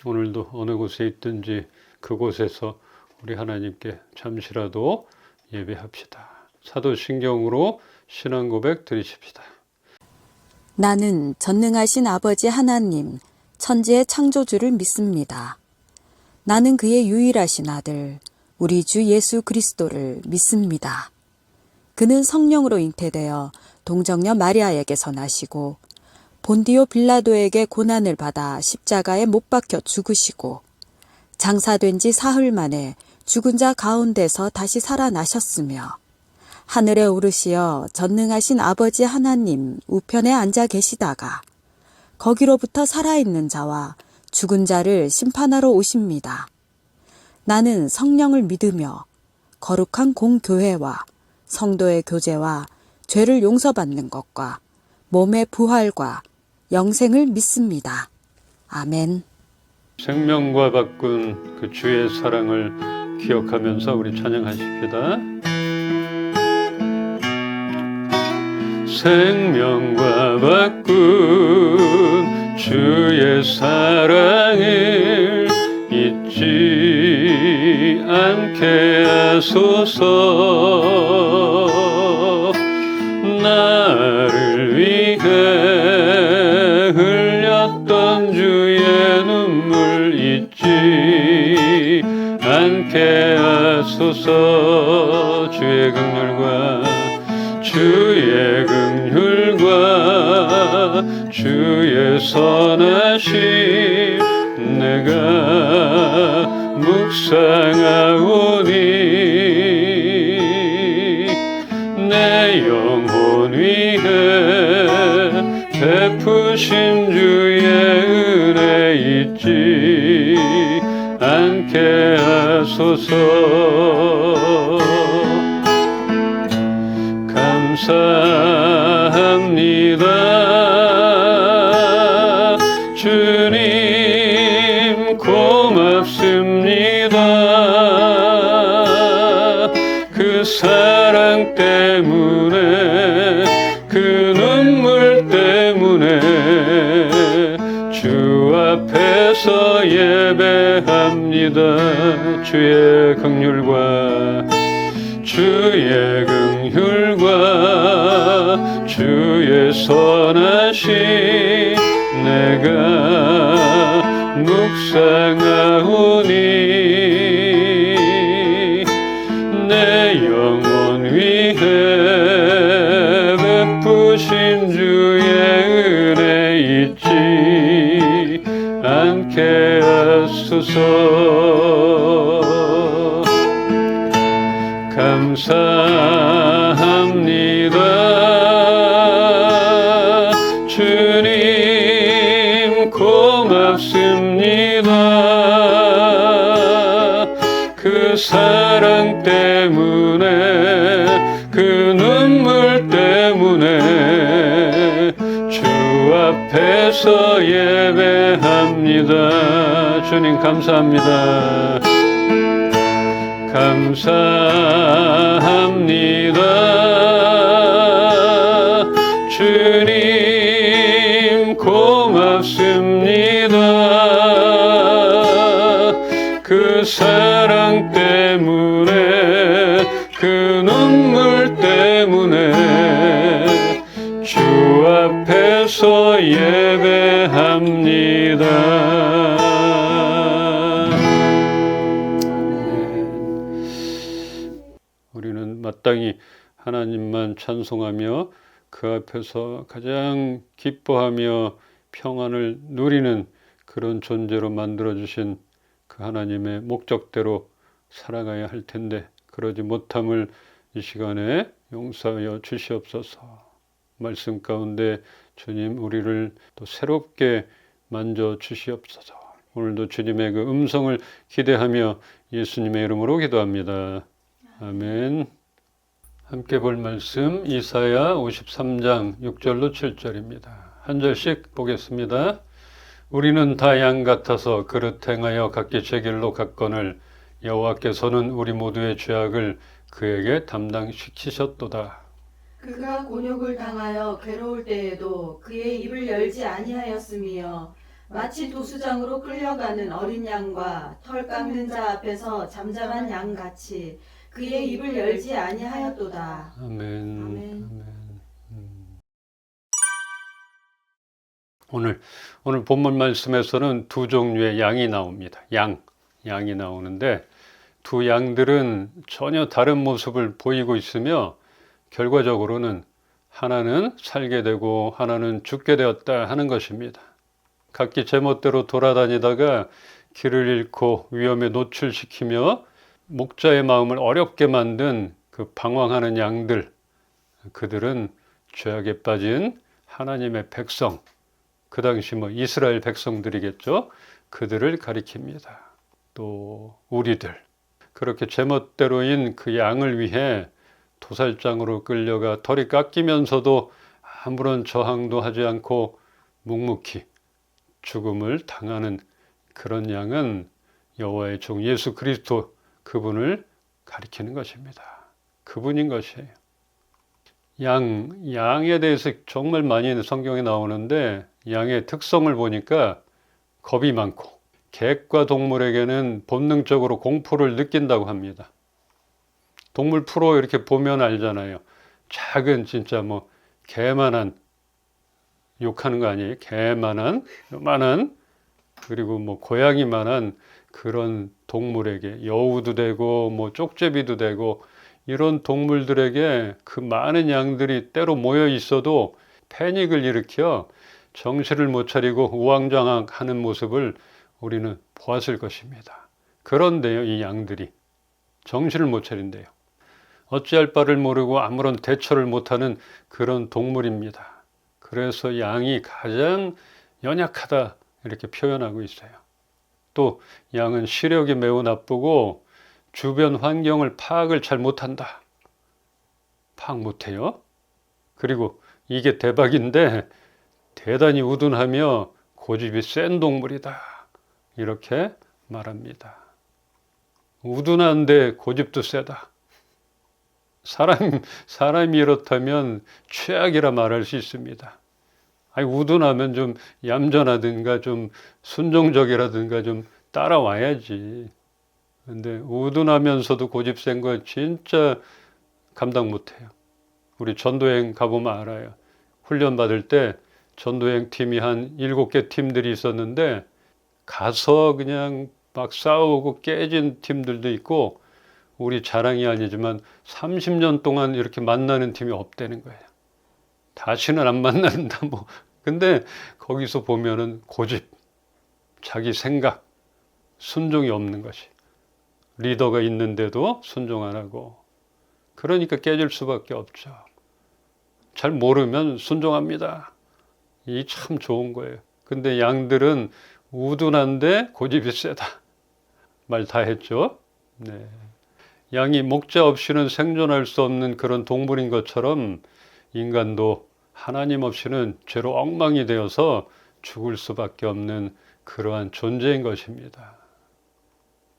오늘도 어느 곳에 있든지 그곳에서 우리 하나님께 잠시라도 예배합시다. 사도신경으로 신앙 고백 드리십시다. 나는 전능하신 아버지 하나님, 천지의 창조주를 믿습니다. 나는 그의 유일하신 아들, 우리 주 예수 그리스도를 믿습니다. 그는 성령으로 잉태되어 동정녀 마리아에게서 나시고 본디오 빌라도에게 고난을 받아 십자가에 못 박혀 죽으시고 장사된 지 사흘 만에 죽은 자 가운데서 다시 살아나셨으며 하늘에 오르시어 전능하신 아버지 하나님 우편에 앉아 계시다가 거기로부터 살아있는 자와 죽은 자를 심판하러 오십니다. 나는 성령을 믿으며 거룩한 공교회와 성도의 교제와 죄를 용서받는 것과 몸의 부활과 영생을 믿습니다. 아멘. 생명과 바꾼 그 주의 사랑을 기억하면서 우리 찬양하십시다. 생명과 바꾼 주의 사랑을 잊지 않게 하소서. 나를 위해 흘렸던 주의 눈물 잊지 않게 하소서. 주의 긍휼과 주의 선하심 내가 묵상하오니 내 영혼 위에 베푸신 주의 은혜 잊지 않게 하소서. 감사합니다. 주님 고맙습니다. 그 사랑 때문에 그 눈물 때문에 주 앞에서 예배합니다. 주의 긍휼과 주의 선하심 내가 묵상하오니 내 영혼 위에 베푸신 주의 은혜 잊지 않게 하소서. 감사합니다. 주님 고맙습니다. 그 사랑 때문에 그 눈물 때문에 주 앞에서 예배합니다. 주님 감사합니다. 감사합니다. 주님 고맙습니다. 그 사랑 때문에 그 눈물 때문에 주 앞에서 예배합니다. 우리는 마땅히 하나님만 찬송하며 그 앞에서 가장 기뻐하며 평안을 누리는 그런 존재로 만들어주신 그 하나님의 목적대로 살아가야 할 텐데 그러지 못함을 이 시간에 용서하여 주시옵소서. 말씀 가운데 주님 우리를 또 새롭게 만져 주시옵소서. 오늘도 주님의 그 음성을 기대하며 예수님의 이름으로 기도합니다. 아멘. 함께 볼 말씀 이사야 53장 6절로 7절입니다. 한 절씩 보겠습니다. 우리는 다 양 같아서 그릇 행하여 각기 제 길로 갔거늘 여호와께서는 우리 모두의 죄악을 그에게 담당시키셨도다. 그가 곤욕을 당하여 괴로울 때에도 그의 입을 열지 아니하였으며 마치 도수장으로 끌려가는 어린 양과 털 깎는 자 앞에서 잠잠한 양같이 그의 입을 열지 아니하였도다. 아멘. 아멘. 오늘 본문 말씀에서는 두 종류의 양이 나옵니다. 양이 나오는데 두 양들은 전혀 다른 모습을 보이고 있으며 결과적으로는 하나는 살게 되고 하나는 죽게 되었다 하는 것입니다. 각기 제멋대로 돌아다니다가 길을 잃고 위험에 노출시키며 목자의 마음을 어렵게 만든 그 방황하는 양들, 그들은 죄악에 빠진 하나님의 백성, 그 당시 이스라엘 백성들이겠죠. 그들을 가리킵니다. 또 우리들, 그렇게 제멋대로인 그 양을 위해 도살장으로 끌려가 털이 깎이면서도 아무런 저항도 하지 않고 묵묵히 죽음을 당하는 그런 양은 여호와의 종 예수 그리스도, 그분을 가리키는 것입니다. 그분인 것이에요. 양에 대해서 정말 많이 성경에 나오는데 양의 특성을 보니까 겁이 많고 객과 동물에게는 본능적으로 공포를 느낀다고 합니다. 동물 프로 이렇게 보면 알잖아요. 작은 진짜 개만한, 욕하는 거 아니에요? 개만한, 요만한, 그리고 고양이만한 그런 동물에게 여우도 되고 쪽제비도 되고 이런 동물들에게 그 많은 양들이 때로 모여 있어도 패닉을 일으켜 정신을 못 차리고 우왕좌왕하는 모습을 우리는 보았을 것입니다. 그런데요, 이 양들이 정신을 못 차린대요. 어찌할 바를 모르고 아무런 대처를 못하는 그런 동물입니다. 그래서 양이 가장 연약하다 이렇게 표현하고 있어요. 또 양은 시력이 매우 나쁘고 주변 환경을 파악을 잘 못한다. 파악 못해요. 그리고 이게 대박인데 대단히 우둔하며 고집이 센 동물이다. 이렇게 말합니다. 우둔한데 고집도 세다. 사람이 이렇다면 최악이라 말할 수 있습니다. 우둔하면 좀 얌전하든가 좀 순종적이라든가 좀 따라와야지. 근데 우둔하면서도 고집 센 거 진짜 감당 못해요. 우리 전도여행 가보면 알아요. 훈련 받을 때 전도여행 팀이 한 7개 팀들이 있었는데 가서 그냥 막 싸우고 깨진 팀들도 있고, 우리 자랑이 아니지만 30년 동안 이렇게 만나는 팀이 없다는 거예요. 다시는 안 만난다 근데 거기서 보면은 고집, 자기 생각, 순종이 없는 것이. 리더가 있는데도 순종 안 하고. 그러니까 깨질 수밖에 없죠. 잘 모르면 순종합니다. 이 참 좋은 거예요. 근데 양들은 우둔한데 고집이 세다. 말 다 했죠. 네. 양이 목자 없이는 생존할 수 없는 그런 동물인 것처럼 인간도 하나님 없이는 죄로 엉망이 되어서 죽을 수밖에 없는 그러한 존재인 것입니다.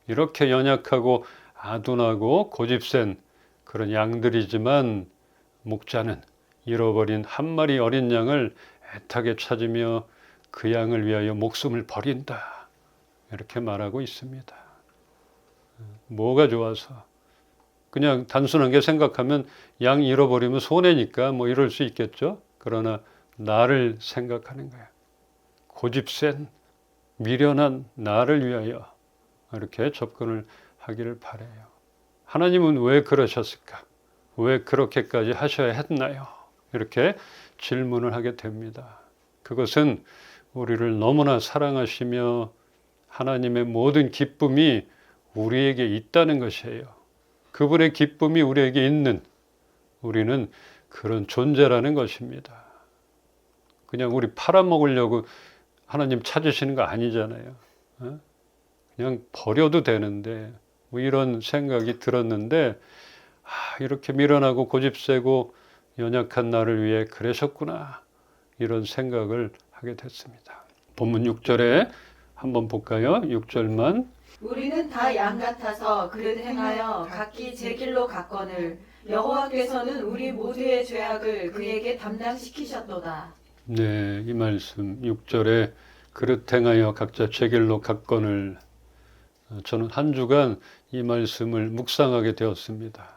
이렇게 연약하고 아둔하고 고집센 그런 양들이지만 목자는 잃어버린 한 마리 어린 양을 애타게 찾으며 그 양을 위하여 목숨을 버린다. 이렇게 말하고 있습니다. 뭐가 좋아서? 그냥 단순하게 생각하면 양 잃어버리면 손해니까 이럴 수 있겠죠. 그러나 나를 생각하는 거야. 고집센 미련한 나를 위하여 이렇게 접근을 하기를 바라요. 하나님은 왜 그러셨을까? 왜 그렇게까지 하셔야 했나요? 이렇게 질문을 하게 됩니다. 그것은 우리를 너무나 사랑하시며 하나님의 모든 기쁨이 우리에게 있다는 것이에요. 그분의 기쁨이 우리에게 있는, 우리는 그런 존재라는 것입니다. 그냥 우리 팔아먹으려고 하나님 찾으시는 거 아니잖아요. 그냥 버려도 되는데 이런 생각이 들었는데 이렇게 미련하고 고집세고 연약한 나를 위해 그러셨구나, 이런 생각을 하게 됐습니다. 본문 6절에 한번 볼까요? 6절만. 우리는 다 양 같아서 그릇 행하여 각기 제 길로 갔거늘 여호와께서는 우리 모두의 죄악을 그에게 담당시키셨도다. 네, 이 말씀 6절에 그릇 행하여 각자 제 길로 갔거늘. 저는 한 주간 이 말씀을 묵상하게 되었습니다.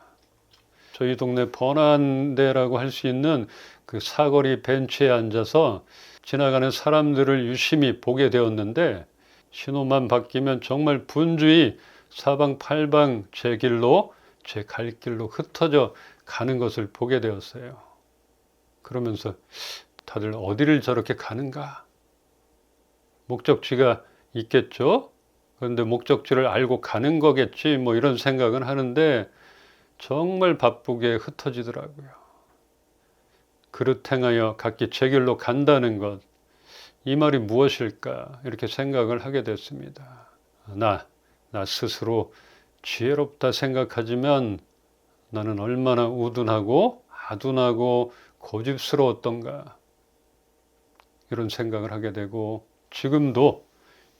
저희 동네 번화한대라고 할 수 있는 그 사거리 벤치에 앉아서 지나가는 사람들을 유심히 보게 되었는데, 신호만 바뀌면 정말 분주히 사방팔방 제 길로, 제 갈 길로 흩어져 가는 것을 보게 되었어요. 그러면서 다들 어디를 저렇게 가는가? 목적지가 있겠죠? 그런데 목적지를 알고 가는 거겠지, 뭐 이런 생각은 하는데 정말 바쁘게 흩어지더라고요. 그릇 행하여 각기 제 길로 간다는 것, 이 말이 무엇일까 이렇게 생각을 하게 됐습니다. 나 스스로 지혜롭다 생각하지만 나는 얼마나 우둔하고 아둔하고 고집스러웠던가, 이런 생각을 하게 되고, 지금도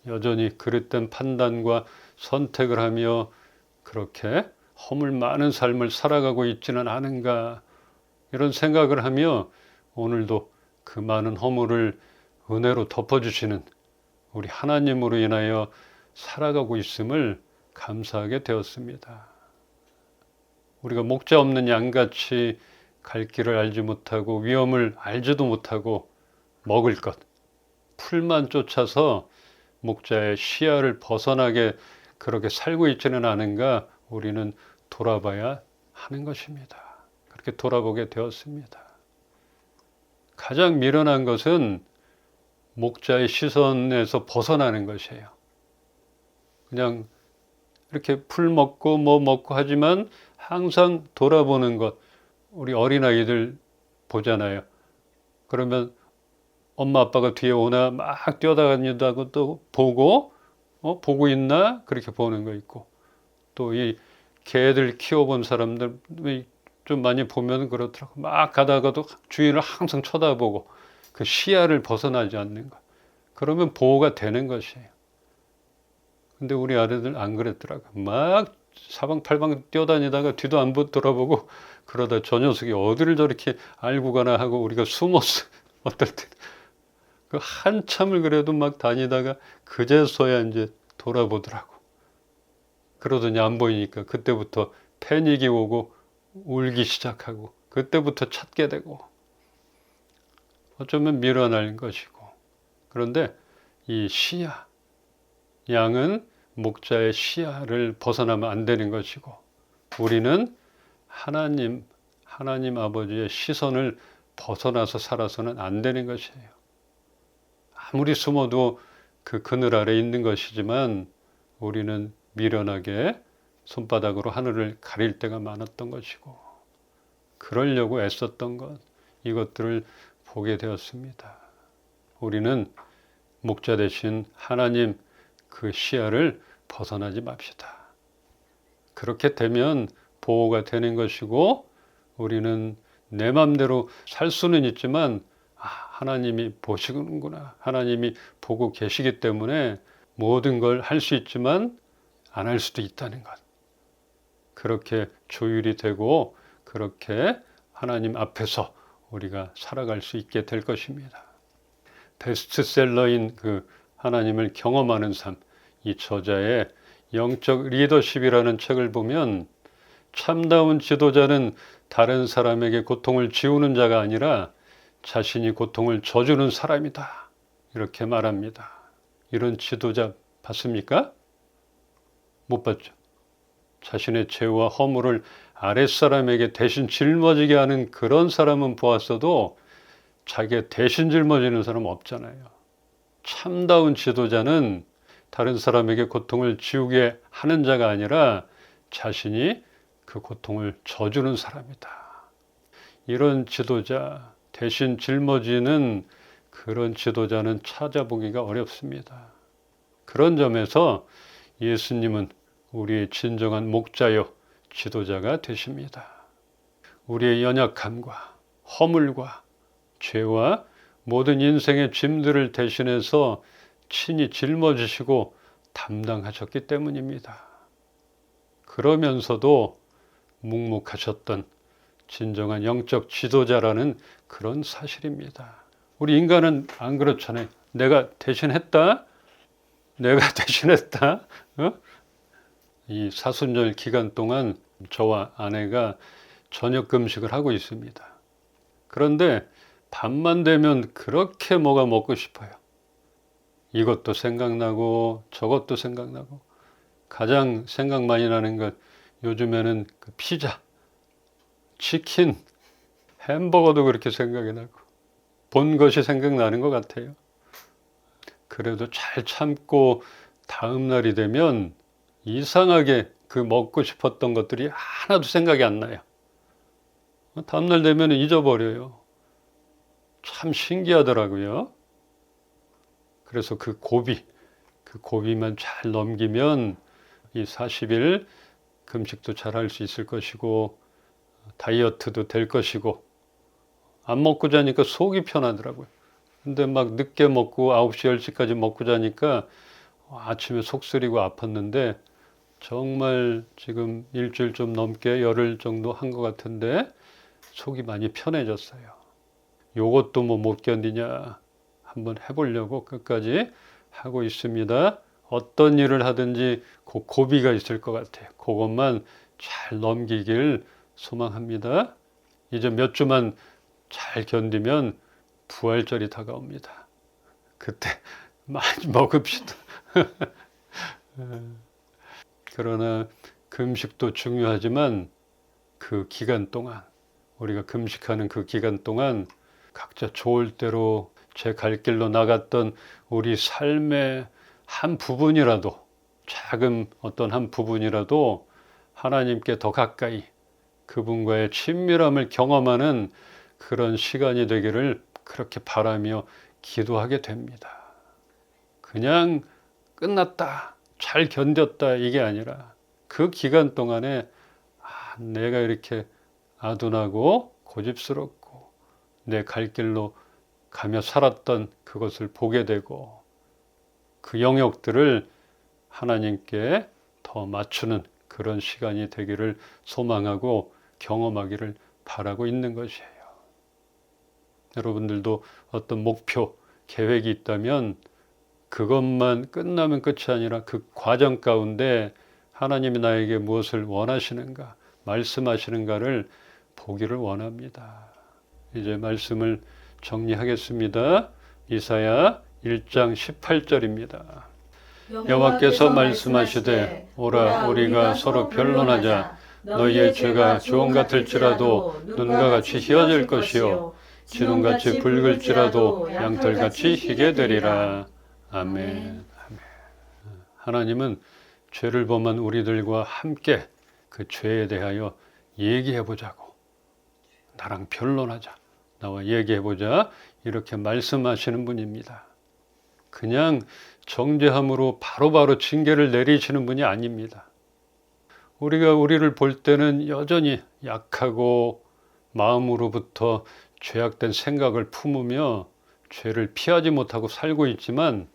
여전히 그릇된 판단과 선택을 하며 그렇게 허물 많은 삶을 살아가고 있지는 않은가, 이런 생각을 하며 오늘도 그 많은 허물을 은혜로 덮어주시는 우리 하나님으로 인하여 살아가고 있음을 감사하게 되었습니다. 우리가 목자 없는 양같이 갈 길을 알지 못하고 위험을 알지도 못하고 먹을 것, 풀만 쫓아서 목자의 시야를 벗어나게 그렇게 살고 있지는 않은가, 우리는 돌아봐야 하는 것입니다. 그렇게 돌아보게 되었습니다. 가장 미련한 것은 목자의 시선에서 벗어나는 것이에요. 그냥 이렇게 풀 먹고 뭐 먹고 하지만 항상 돌아보는 것. 우리 어린아이들 보잖아요. 그러면 엄마 아빠가 뒤에 오나 막 뛰어다니다고 또 보고, 보고 있나? 그렇게 보는 거 있고, 또 이 개들 키워본 사람들 좀 많이 보면 그렇더라고. 막 가다가도 주위를 항상 쳐다보고 그 시야를 벗어나지 않는 것. 그러면 보호가 되는 것이에요. 근데 우리 아이들 안 그랬더라고. 막 사방팔방 뛰어다니다가 뒤도 안 돌아보고 그러다 저 녀석이 어디를 저렇게 알고 가나 하고 우리가 숨었어. 어떨 때. 그 한참을 그래도 막 다니다가 그제서야 이제 돌아보더라고. 그러더니 안 보이니까 그때부터 패닉이 오고 울기 시작하고 그때부터 찾게 되고, 어쩌면 미련한 것이고. 그런데 이 시야, 양은 목자의 시야를 벗어나면 안 되는 것이고, 우리는 하나님 아버지의 시선을 벗어나서 살아서는 안 되는 것이에요. 아무리 숨어도 그 그늘 아래 있는 것이지만 우리는 미련하게 손바닥으로 하늘을 가릴 때가 많았던 것이고, 그러려고 애썼던 것, 이것들을 보게 되었습니다. 우리는 목자 대신 하나님 그 시야를 벗어나지 맙시다. 그렇게 되면 보호가 되는 것이고, 우리는 내 맘대로 살 수는 있지만 하나님이 보시는구나, 하나님이 보고 계시기 때문에 모든 걸 할 수 있지만 안 할 수도 있다는 것, 그렇게 조율이 되고 그렇게 하나님 앞에서 우리가 살아갈 수 있게 될 것입니다. 베스트셀러인 그 하나님을 경험하는 삶, 이 저자의 영적 리더십이라는 책을 보면 참다운 지도자는 다른 사람에게 고통을 지우는 자가 아니라 자신이 고통을 져주는 사람이다, 이렇게 말합니다. 이런 지도자 봤습니까? 못 봤죠. 자신의 죄와 허물을 아랫사람에게 대신 짊어지게 하는 그런 사람은 보았어도 자기가 대신 짊어지는 사람은 없잖아요. 참다운 지도자는 다른 사람에게 고통을 지우게 하는 자가 아니라 자신이 그 고통을 져주는 사람이다. 이런 지도자, 대신 짊어지는 그런 지도자는 찾아보기가 어렵습니다. 그런 점에서 예수님은 우리의 진정한 목자요 지도자가 되십니다. 우리의 연약함과 허물과 죄와 모든 인생의 짐들을 대신해서 친히 짊어지시고 담당하셨기 때문입니다. 그러면서도 묵묵하셨던 진정한 영적 지도자라는 그런 사실입니다. 우리 인간은 안 그렇잖아요. 내가 대신했다? 내가 대신했다? 이 사순절 기간 동안 저와 아내가 저녁 금식을 하고 있습니다. 그런데 밤만 되면 그렇게 뭐가 먹고 싶어요. 이것도 생각나고 저것도 생각나고 가장 생각 많이 나는 것 요즘에는 그 피자, 치킨, 햄버거도 그렇게 생각이 나고 본 것이 생각나는 것 같아요. 그래도 잘 참고 다음 날이 되면 이상하게 그 먹고 싶었던 것들이 하나도 생각이 안 나요. 다음 날 되면 잊어버려요. 참 신기하더라고요. 그래서 그 고비만 잘 넘기면 이 40일 금식도 잘 할 수 있을 것이고 다이어트도 될 것이고 안 먹고 자니까 속이 편하더라고요. 근데 막 늦게 먹고 9시, 10시까지 먹고 자니까 아침에 속 쓰리고 아팠는데 정말 지금 일주일 좀 넘게 열흘 정도 한 것 같은데 속이 많이 편해졌어요. 요것도 뭐 못 견디냐 한번 해보려고 끝까지 하고 있습니다. 어떤 일을 하든지 그 고비가 있을 것 같아요. 그것만 잘 넘기길 소망합니다. 이제 몇 주만 잘 견디면 부활절이 다가옵니다. 그때 많이 먹읍시다. 그러나 금식도 중요하지만 그 기간 동안 우리가 금식하는 그 기간 동안 각자 좋을 대로 제 갈 길로 나갔던 우리 삶의 한 부분이라도 작은 어떤 한 부분이라도 하나님께 더 가까이 그분과의 친밀함을 경험하는 그런 시간이 되기를 그렇게 바라며 기도하게 됩니다. 그냥 끝났다, 잘 견뎠다 이게 아니라 그 기간 동안에 내가 이렇게 아둔하고 고집스럽고 내 갈 길로 가며 살았던 그것을 보게 되고 그 영역들을 하나님께 더 맞추는 그런 시간이 되기를 소망하고 경험하기를 바라고 있는 것이에요. 여러분들도 어떤 목표, 계획이 있다면 그것만 끝나면 끝이 아니라 그 과정 가운데 하나님이 나에게 무엇을 원하시는가, 말씀하시는가를 보기를 원합니다. 이제 말씀을 정리하겠습니다. 이사야 1장 18절입니다. 여호와께서 말씀하시되 오라 우리가 서로 변론하자. 너희의 죄가 주홍 같을지라도 눈과 같이 희어질 것이요 진홍같이 붉을지라도 양털같이 희게 되리라. 아멘. 하나님은 죄를 범한 우리들과 함께 그 죄에 대하여 얘기해보자고, 나랑 변론하자, 나와 얘기해보자 이렇게 말씀하시는 분입니다. 그냥 정죄함으로 바로바로 징계를 내리시는 분이 아닙니다. 우리가 우리를 볼 때는 여전히 약하고 마음으로부터 죄악된 생각을 품으며 죄를 피하지 못하고 살고 있지만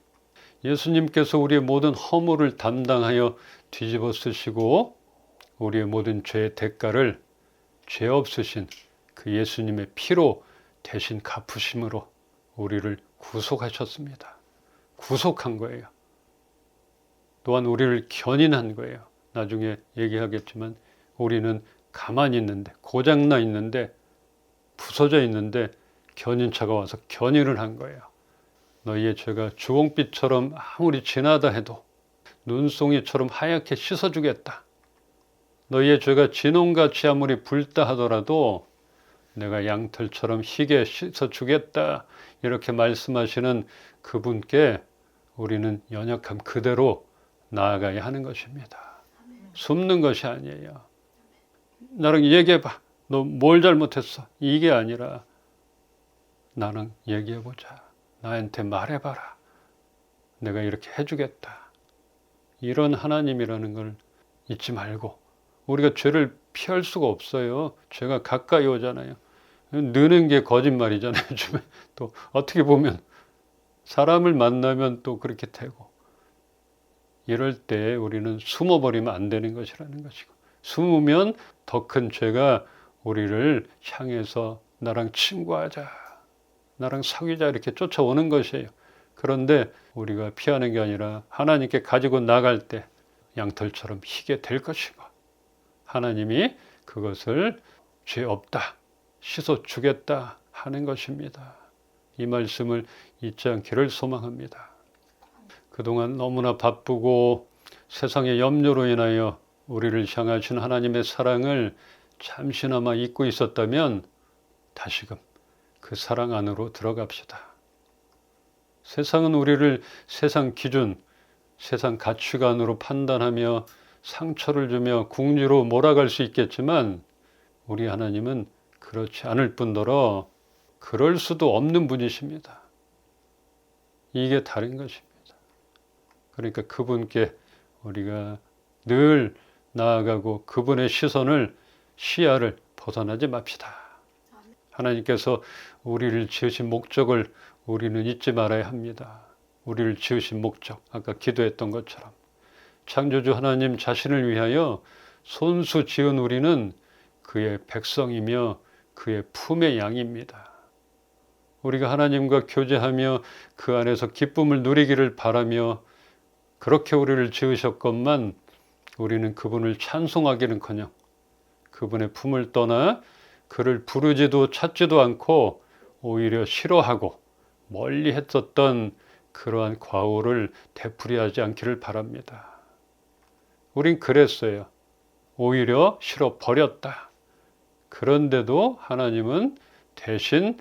예수님께서 우리의 모든 허물을 담당하여 뒤집어 쓰시고 우리의 모든 죄의 대가를 죄 없으신 그 예수님의 피로 대신 갚으심으로 우리를 구속하셨습니다. 구속한 거예요. 또한 우리를 견인한 거예요. 나중에 얘기하겠지만 우리는 가만히 있는데, 고장나 있는데, 부서져 있는데 견인차가 와서 견인을 한 거예요. 너희의 죄가 주홍빛처럼 아무리 진하다 해도 눈송이처럼 하얗게 씻어주겠다. 너희의 죄가 진홍같이 아무리 붉다 하더라도 내가 양털처럼 희게 씻어주겠다. 이렇게 말씀하시는 그분께 우리는 연약함 그대로 나아가야 하는 것입니다. 숨는 것이 아니에요. 나랑 얘기해봐. 너 뭘 잘못했어? 이게 아니라 나랑 얘기해보자. 나한테 말해봐라. 내가 이렇게 해주겠다. 이런 하나님이라는 걸 잊지 말고 우리가 죄를 피할 수가 없어요. 죄가 가까이 오잖아요. 느는 게 거짓말이잖아요. 요즘에 또 어떻게 보면 사람을 만나면 또 그렇게 되고 이럴 때 우리는 숨어버리면 안 되는 것이라는 것이고 숨으면 더 큰 죄가 우리를 향해서 나랑 친구하자, 나랑 사귀자 이렇게 쫓아오는 것이에요. 그런데 우리가 피하는 게 아니라 하나님께 가지고 나갈 때 양털처럼 희게 될 것이고, 하나님이 그것을 죄 없다, 씻어 주겠다 하는 것입니다. 이 말씀을 잊지 않기를 소망합니다. 그동안 너무나 바쁘고 세상의 염려로 인하여 우리를 향하신 하나님의 사랑을 잠시나마 잊고 있었다면 다시금 그 사랑 안으로 들어갑시다. 세상은 우리를 세상 기준, 세상 가치관으로 판단하며 상처를 주며 궁지로 몰아갈 수 있겠지만 우리 하나님은 그렇지 않을 뿐더러 그럴 수도 없는 분이십니다. 이게 다른 것입니다. 그러니까 그분께 우리가 늘 나아가고 그분의 시야를 벗어나지 맙시다. 하나님께서 우리를 지으신 목적을 우리는 잊지 말아야 합니다. 우리를 지으신 목적, 아까 기도했던 것처럼 창조주 하나님 자신을 위하여 손수 지은 우리는 그의 백성이며 그의 품의 양입니다. 우리가 하나님과 교제하며 그 안에서 기쁨을 누리기를 바라며 그렇게 우리를 지으셨건만 우리는 그분을 찬송하기는커녕 그분의 품을 떠나 그를 부르지도 찾지도 않고 오히려 싫어하고 멀리 했었던 그러한 과오를 되풀이하지 않기를 바랍니다. 우린 그랬어요. 오히려 싫어 버렸다. 그런데도 하나님은 대신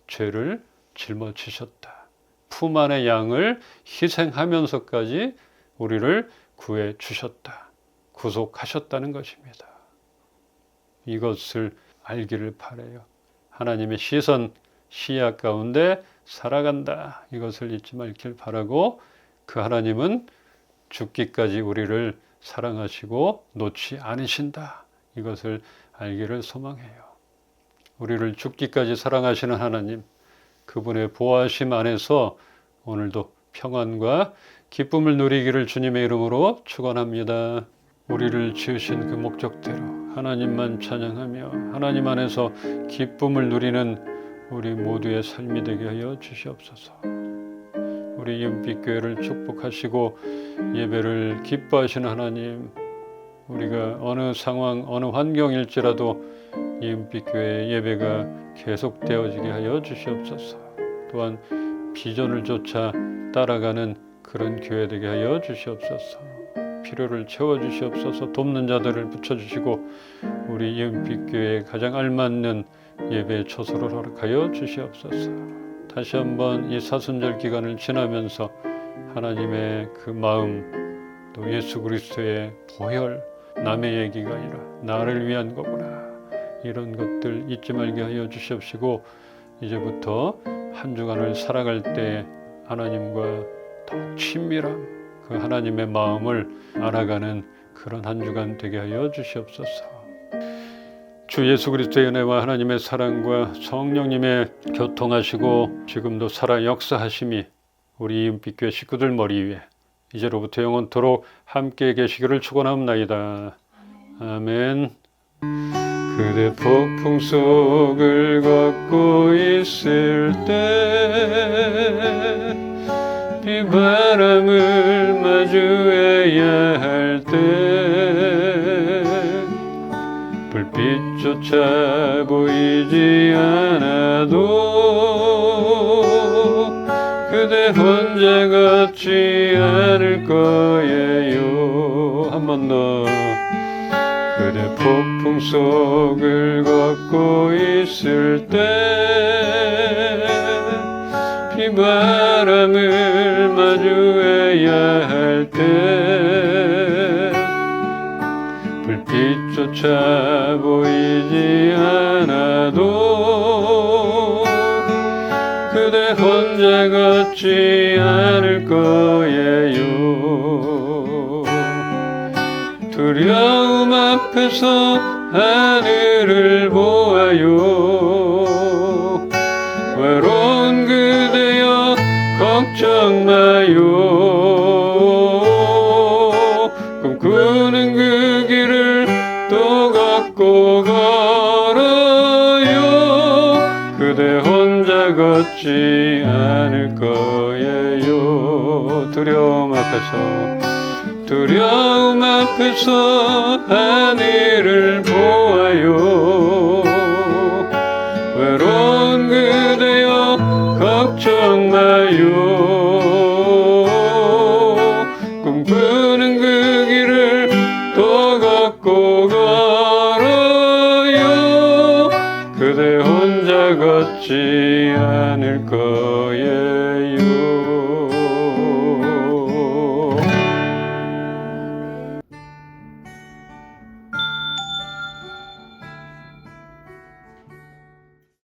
죄를 짊어지셨다. 품 안의 양을 희생하면서까지 우리를 구해 주셨다. 구속하셨다는 것입니다. 이것을 알기를 바라요. 하나님의 시야 가운데 살아간다. 이것을 잊지 말길 바라고, 그 하나님은 죽기까지 우리를 사랑하시고 놓지 않으신다. 이것을 알기를 소망해요. 우리를 죽기까지 사랑하시는 하나님, 그분의 보호하심 안에서 오늘도 평안과 기쁨을 누리기를 주님의 이름으로 축원합니다. 우리를 지으신 그 목적대로 하나님만 찬양하며 하나님 안에서 기쁨을 누리는 우리 모두의 삶이 되게 하여 주시옵소서. 우리 이은빛교회를 축복하시고 예배를 기뻐하시는 하나님, 우리가 어느 상황 어느 환경일지라도 이은빛교회의 예배가 계속되어지게 하여 주시옵소서. 또한 비전을 쫓아 따라가는 그런 교회 되게 하여 주시옵소서. 필요를 채워주시옵소서. 돕는 자들을 붙여주시고 우리 이은빛교회에 가장 알맞는 예배의 처소를 허락하여 주시옵소서. 다시 한번 이 사순절 기간을 지나면서 하나님의 그 마음, 또 예수 그리스도의 보혈, 남의 얘기가 아니라 나를 위한 거구나, 이런 것들 잊지 말게 하여 주시옵시고, 이제부터 한 주간을 살아갈 때 하나님과 더욱 친밀함, 그 하나님의 마음을 알아가는 그런 한 주간 되게 하여 주시옵소서. 주 예수 그리스도의 은혜와 하나님의 사랑과 성령님의 교통하시고 지금도 살아 역사하심이 우리 이은빛교회 식구들 머리 위에 이제로부터 영원토록 함께 계시기를 축원합나이다. 아멘. 그대 폭풍 속을 걷고 있을 때, 비바람을 마주해야 할 때, 불빛조차 보이지 않아도 그대 혼자 걷지 않을 거예요. 한 번 더. 그대 폭풍 속을 걷고 있을 때, 비바람을 마주해야 할 때, 불빛조차 보이지 않아도 그대 혼자 걷지 않을 거예요. 두려움 앞에서 하늘을 보아요. 외로운 그대여 걱정 마요. 꿈꾸는 그 길을 또 걷고 걸어요. 그대 혼자 내가 걷지 않을 거예요. 두려움 앞에서 하늘을 보아요.